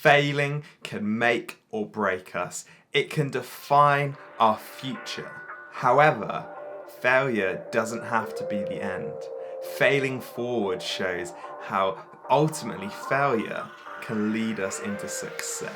Failing can make or break us. It can define our future. However, failure doesn't have to be the end. Failing forward shows how ultimately failure can lead us into success.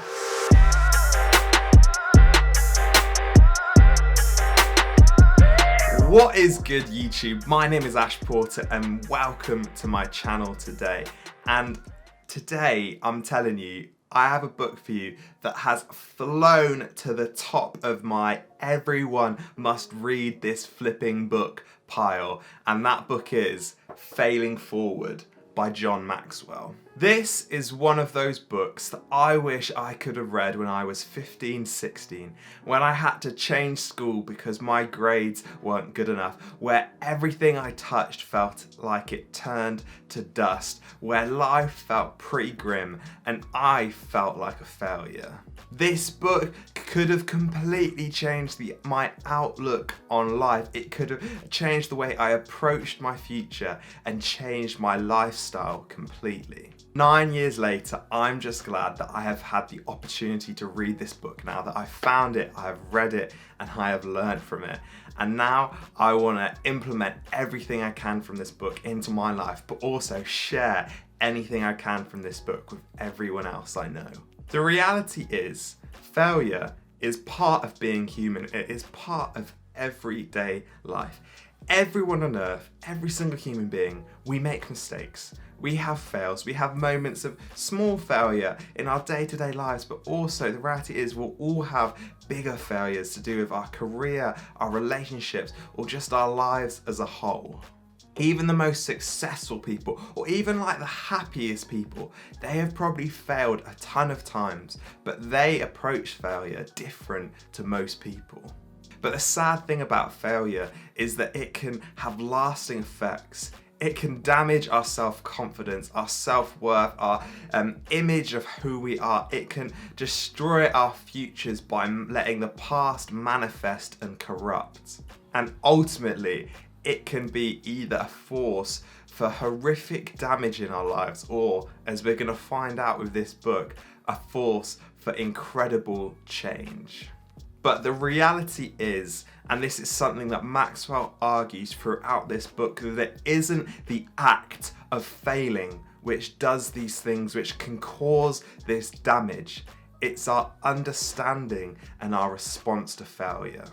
What is good, YouTube? My name is Ash Porter and welcome to my channel today. And today I'm telling you, I have a book for you that has flown to the top of my everyone must read this flipping book pile, and that book is Failing Forward by John Maxwell. This is one of those books that I wish I could have read when I was 15, 16, when I had to change school because my grades weren't good enough, where everything I touched felt like it turned to dust, where life felt pretty grim and I felt like a failure. This book could have completely changed my outlook on life. It could have changed the way I approached my future and changed my lifestyle completely. 9 years later, I'm just glad that I have had the opportunity to read this book now that I've found it, I have read it, and I have learned from it. And now I want to implement everything I can from this book into my life, but also share anything I can from this book with everyone else I know. The reality is, failure is part of being human. It is part of everyday life. Everyone on earth, every single human being, we make mistakes. We have fails, we have moments of small failure in our day-to-day lives, but also the reality is we'll all have bigger failures to do with our career, our relationships, or just our lives as a whole. Even the most successful people, or even like the happiest people, they have probably failed a ton of times, but they approach failure different to most people. But the sad thing about failure is that it can have lasting effects. It can damage our self-confidence, our self-worth, our image of who we are. It can destroy our futures by letting the past manifest and corrupt. And ultimately, it can be either a force for horrific damage in our lives, or, as we're going to find out with this book, a force for incredible change. But the reality is, and this is something that Maxwell argues throughout this book, that it isn't the act of failing which does these things, which can cause this damage. It's our understanding and our response to failure.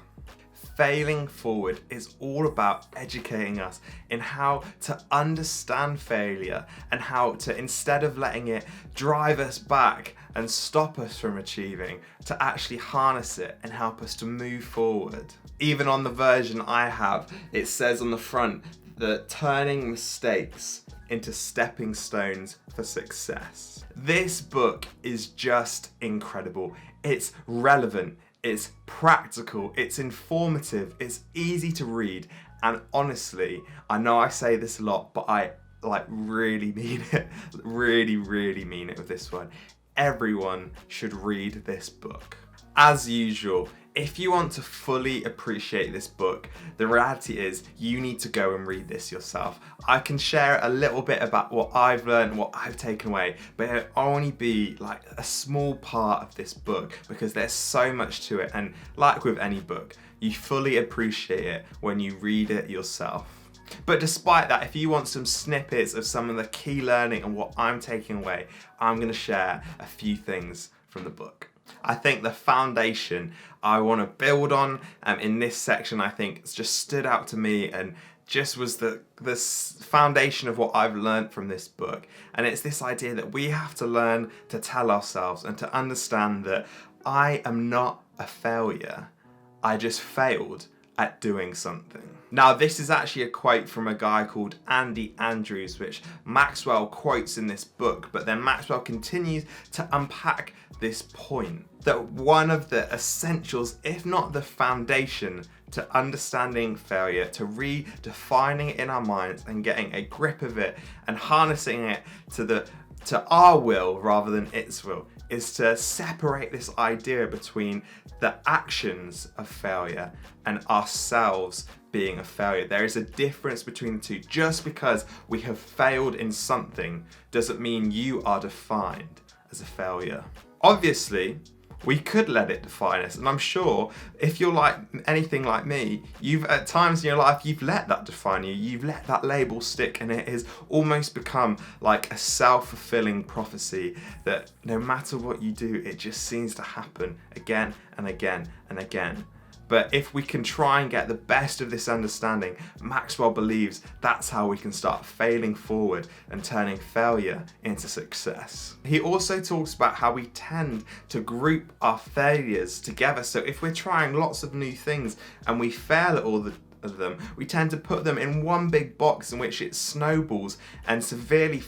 Failing Forward is all about educating us in how to understand failure and how to, instead of letting it drive us back and stop us from achieving, to actually harness it and help us to move forward. Even on the version I have, it says on the front that turning mistakes into stepping stones for success. This book is just incredible. It's relevant. It's practical, it's informative, it's easy to read, and honestly, I know I say this a lot, but I really mean it, really mean it with this one. Everyone should read this book. As usual, if you want to fully appreciate this book, the reality is you need to go and read this yourself. I can share a little bit about what I've learned, what I've taken away, but it'll only be like a small part of this book because there's so much to it, and like with any book, you fully appreciate it when you read it yourself. But despite that, if you want some snippets of some of the key learning and what I'm taking away, I'm going to share a few things from the book. I think the foundation I want to build on in this section, I think it's just stood out to me and just was the foundation of what I've learned from this book. And it's this idea that we have to learn to tell ourselves and to understand that I am not a failure. I just failed at doing something. Now, this is actually a quote from a guy called Andy Andrews, which Maxwell quotes in this book, but then Maxwell continues to unpack this point, that one of the essentials, if not the foundation, to understanding failure, to redefining it in our minds and getting a grip of it and harnessing it to our will rather than its will, is to separate this idea between the actions of failure and ourselves being a failure. There is a difference between the two. Just because we have failed in something doesn't mean you are defined as a failure. Obviously, we could let it define us, and I'm sure if you're like anything like me, you've at times in your life you've let that define you, you've let that label stick, and it has almost become like a self-fulfilling prophecy that no matter what you do, it just seems to happen again and again and again. But if we can try and get the best of this understanding, Maxwell believes that's how we can start failing forward and turning failure into success. He also talks about how we tend to group our failures together. So if we're trying lots of new things and we fail at all of them, we tend to put them in one big box in which it snowballs and severely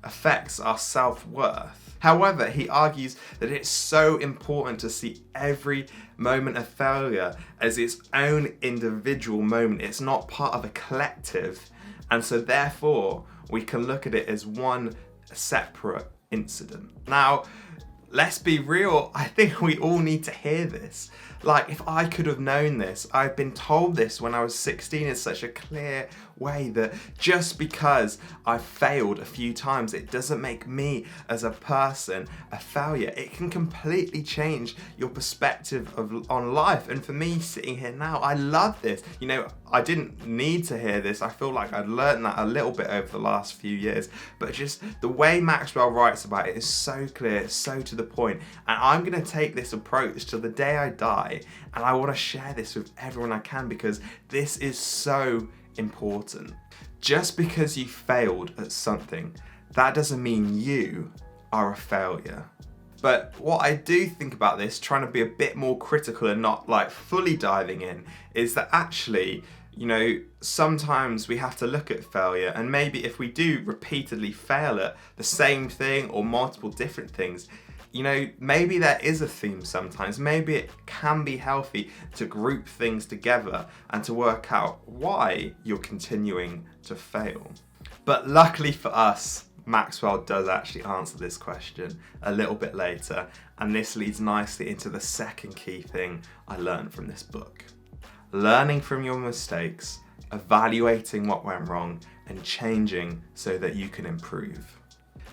affects our self-worth. However, he argues that it's so important to see every moment of failure as its own individual moment. It's not part of a collective, and so therefore we can look at it as one separate incident. Now, let's be real, I think we all need to hear this. Like, if I could have known this, I've been told this when I was 16 in such a clear way that just because I failed a few times, it doesn't make me as a person a failure. It can completely change your perspective on life. And for me sitting here now, I love this. You know, I didn't need to hear this. I feel like I'd learned that a little bit over the last few years, but just the way Maxwell writes about it is so clear, so to the point. And I'm gonna take this approach till the day I die, and I wanna share this with everyone I can because this is so important. Just because you failed at something, that doesn't mean you are a failure. But what I do think about this, trying to be a bit more critical and not like fully diving in, is that actually, you know, sometimes we have to look at failure, and maybe if we do repeatedly fail at the same thing or multiple different things, you know, maybe there is a theme sometimes. Maybe it can be healthy to group things together and to work out why you're continuing to fail. But luckily for us, Maxwell does actually answer this question a little bit later, and this leads nicely into the second key thing I learned from this book. Learning from your mistakes, evaluating what went wrong, and changing so that you can improve.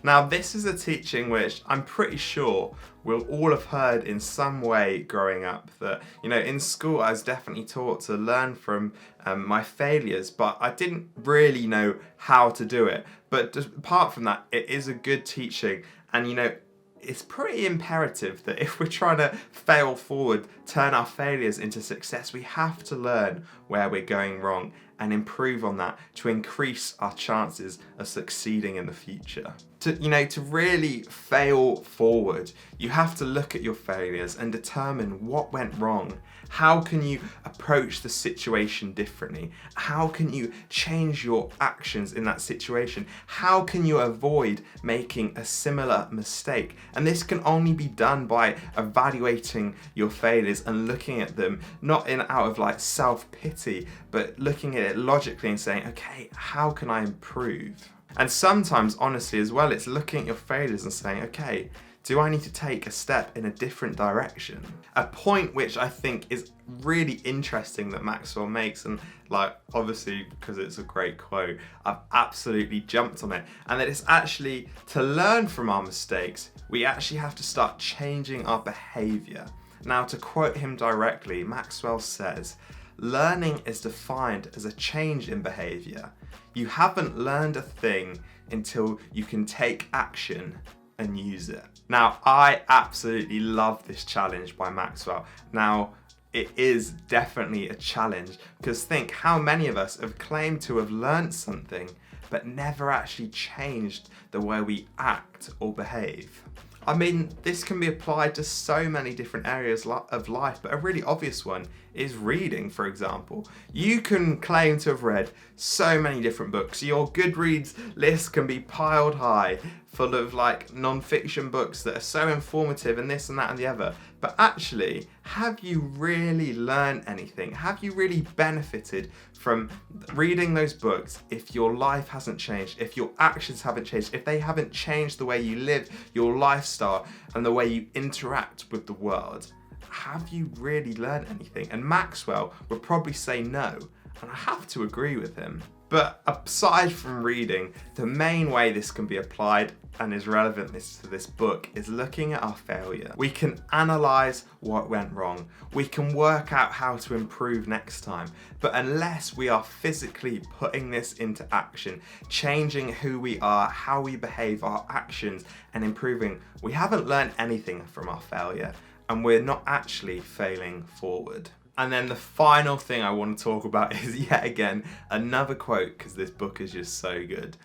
Now, this is a teaching which I'm pretty sure we'll all have heard in some way growing up. That, you know, in school I was definitely taught to learn from my failures, but I didn't really know how to do it. But apart from that, it is a good teaching, and you know, it's pretty imperative that if we're trying to fail forward, turn our failures into success, we have to learn where we're going wrong and improve on that to increase our chances of succeeding in the future. To really fail forward, you have to look at your failures and determine what went wrong. How can you approach the situation differently? How can you change your actions in that situation? How can you avoid making a similar mistake? And this can only be done by evaluating your failures and looking at them not out of like self-pity, but looking at it logically and saying, okay, how can I improve? And sometimes, honestly, as well, it's looking at your failures and saying, okay, do I need to take a step in a different direction? A point which I think is really interesting that Maxwell makes, and like, obviously, because it's a great quote, I've absolutely jumped on it, and that it's actually to learn from our mistakes, we actually have to start changing our behavior. Now, to quote him directly, Maxwell says, learning is defined as a change in behavior. You haven't learned a thing until you can take action and use it. Now, I absolutely love this challenge by Maxwell. Now, it is definitely a challenge, because think how many of us have claimed to have learned something but never actually changed the way we act or behave. I mean, this can be applied to so many different areas of life, but a really obvious one is reading, for example. You can claim to have read so many different books. Your Goodreads list can be piled high, full of like non-fiction books that are so informative and this and that and the other. But actually, have you really learned anything? Have you really benefited from reading those books if your life hasn't changed, if your actions haven't changed, if they haven't changed the way you live, your lifestyle, and the way you interact with the world? Have you really learned anything? And Maxwell would probably say no, and I have to agree with him. But aside from reading, the main way this can be applied and is relevant to this book is looking at our failure. We can analyse what went wrong. We can work out how to improve next time. But unless we are physically putting this into action, changing who we are, how we behave, our actions, and improving, we haven't learned anything from our failure, and we're not actually failing forward. And then the final thing I want to talk about is yet again another quote, because this book is just so good.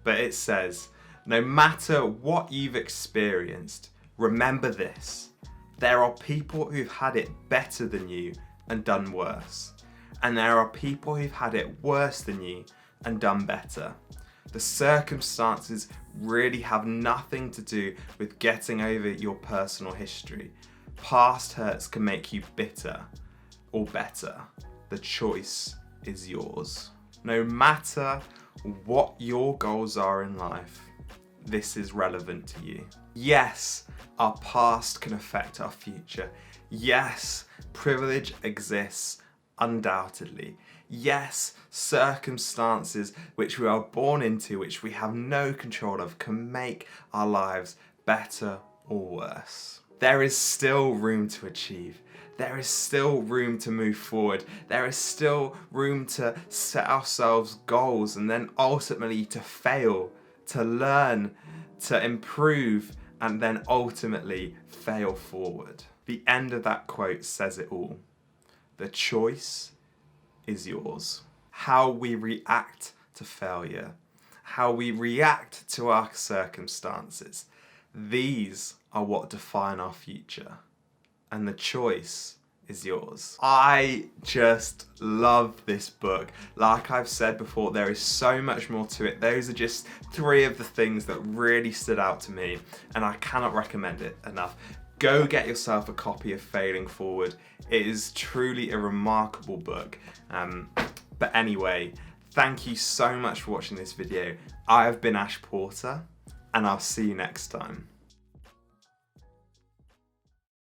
But it says, "No matter what you've experienced, remember this. There are people who've had it better than you and done worse. And there are people who've had it worse than you and done better. The circumstances really have nothing to do with getting over your personal history. Past hurts can make you bitter or better. The choice is yours." No matter what your goals are in life, this is relevant to you. Yes, our past can affect our future. Yes, privilege exists, undoubtedly. Yes, circumstances which we are born into, which we have no control of, can make our lives better or worse. There is still room to achieve. There is still room to move forward. There is still room to set ourselves goals and then ultimately to fail, to learn, to improve, and then ultimately fail forward. The end of that quote says it all. The choice is yours. How we react to failure, how we react to our circumstances, these are what define our future. And the choice is yours. I just love this book. Like I've said before, there is so much more to it. Those are just 3 of the things that really stood out to me, and I cannot recommend it enough. Go get yourself a copy of Failing Forward. It is truly a remarkable book. But anyway, thank you so much for watching this video. I have been Ash Porter, and I'll see you next time.